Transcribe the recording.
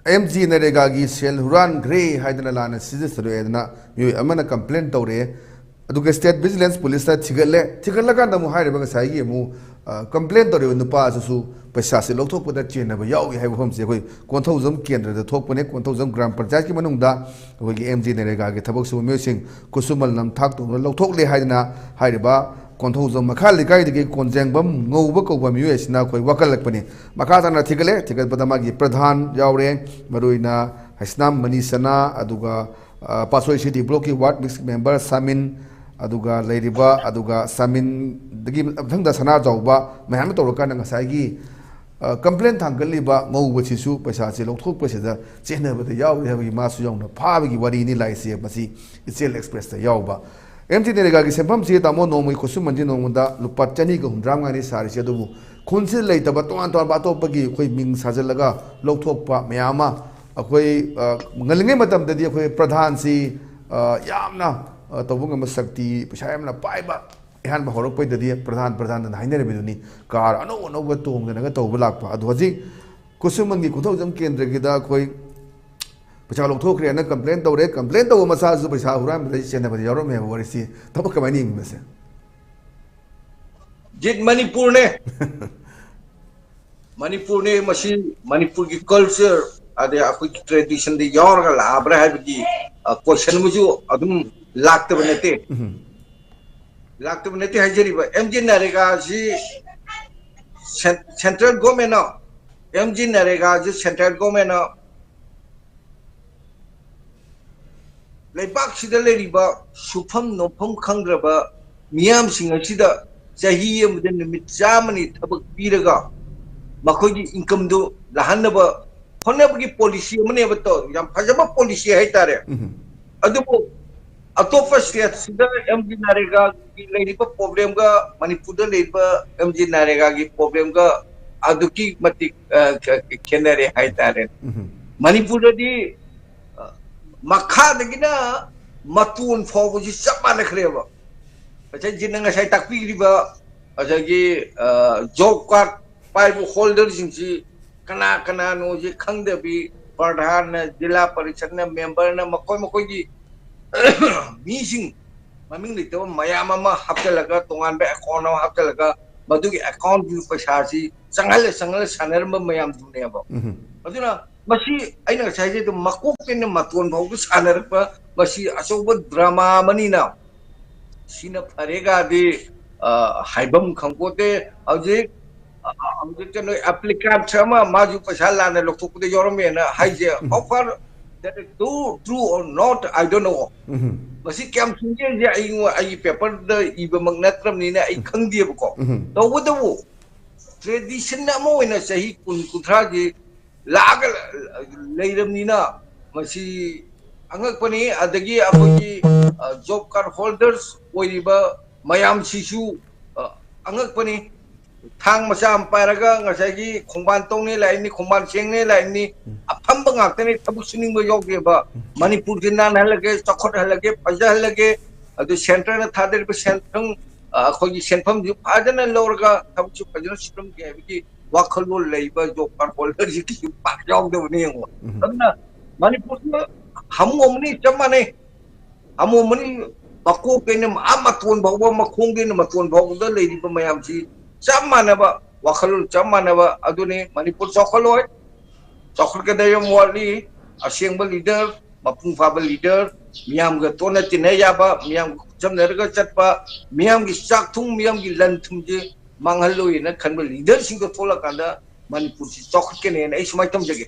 MG Narega gi sel huran grey haidana lana sizis ro edna yu amana complaint tawre aduga state vigilance police ta thigalla kan da mu haire ba sai gi mu complaint tawre nupa su paisa se lokthok pada chen ba yaw hai bhom se koi konthozam kendra da thok pane konthozam gram panchayat ki manung da koi gi MG Narega gi thabak su me sing kusumal nam thak to lokthok le haidana haire ba konthozam makha likai de konjeng bam ngouba ko ba miwe sina koi wakal lakpani makha tana thigale thigal padama gi pradhan yawre maruina hasnam manisana aduga pasoi city block ki ward mix member samin aduga leiriba aduga samin dagi thangda sana jawba mayam tawraka na ngasai gi complaint thanggali ba ngouba chisu paisa che lokthok paisa da chena ba da yawre ha gi masu yawna pha gi wari ni lai se masi ichel express da yawba MG Narega ki senpam si tamo nomoi khosum manji nomda lupa chani ga humdram ngani sari se dubu khunsil leitaba tongan ton ba top gi khoi ming sajalaga lokthokpa mayama akhoi ngalinge matam dadi akhoi pradhan si yamna tobung ma sakti pisa yamna paiba ihan ba horok pai dadi pradhan na hainere biduni kar ano ba tom ga toba lakpa adu haji khosum mangi kuthojam kendra gi da khoi पचा लोग थोक रहे हैं ना complaint तो वो massage जो पैसा हुआ है मतलब चेन्नई में यारों में वो ऐसी तब कमाई नहीं में से जित मणिपुर ने मणिपुर की कल्चर आदि आपकी ट्रेडिशन दी यार का लाभ रहा है कि क्वेश्चन मुझे अदम लागते बनते हैं जरी MG Narega जी सेंट्रल गवर्नमेंट ना MG Narega जी सेंट्रल गवर्नमेंट ना लेबाक सिदा लेरिबा सुफम नोफम खंग्रबा मियाम सिंह असिदा चाही अमदे निमित चामनि थबक पीरगा मखोगी इनकम दो लहनबा होनबगी पॉलिसी अमने बतो याम फजबा पॉलिसी है तारे अदबो अतोपा स्टेट सिदा MG Narega की लेरिबा प्रॉब्लम गा मणिपुर दा लेरिबा MG Narega की प्रॉब्लम गा अदुकी मति केनरे है तारे मणिपुर दी मखादगिना मतून फावजी सब माने खरेबा अच्छा जिनंगा साइ ताकपीरिबा अच्छा कि जॉब कार्ड पाइबो होल्डर सिंसी कना नो जे खंगदबी प्रधान जिला परिषद न मेंबर न मकोय की मीसिंग ममिंग लितो मयाम मा हप्तलगा तोंगान बे अकाउंट हप्तलगा मदुगी अकाउंट की पैसा सी संगल सनरम मयाम दुनेबा अदुना मसी अइना साइजे तो मकोक पेन मतोन भाव तो सानरपा मसी अचौब ड्रामा मनीना सिना फरेगा दे हाइबम खंपोते हजे कनो एप्लीकेंट छमा माजु पैसा लाने लोकथोकदे योरमेना हाइजे offer that is true or not I don't know मसी कैम सुंजे जे आई पेपर द इब मंगनत्रम नीना आई खंगदियबको तौबदबो ट्रेडिशन ना मोइना सही कुथरा जे लाग लेरमनीना मसी अंगकपनी अदगी अखोगी जॉब कार्ड होल्डर्स ओइबा मयाम सिसु अंगकपनी थांग मसाम पारगा ngसागी खोंबान तोंने लाइनि खोंबान सेंने लाइनि अफंब ngakतने थबु सुनिंग योगेबा मणिपुर जिन्ना हलगे चखोट हलगे फजा हलगे अदु सेंटर न थादर बे सेंथं अखोगी सेंफम जु फाजन लौरगा थबु फजन सुरम के बिकी वाखलो लेबा जॉब कार्ड होल्डर जी की पाक यावदबने यंगो तबना मणिपुर हमोमनी चमाने हमोमनी मको पेने मतोन भाव मखोंगे मतोन भाव लेरिबा मयाम सी चमानबा वाखलो चमानबा अदुने मणिपुर चखलोय चखलके दयम वाली असेंबा लीडर मपुंग फाबा लीडर मियाम ग तोना तिने याबा मियाम चमनरगा चटपा मियाम की चाकथुंग मियाम की लंथुम जे मांगहलोय न खनबा लीडर सिंग थोला कांदा मणिपुर सी चखलके ने आई समाय तमजगे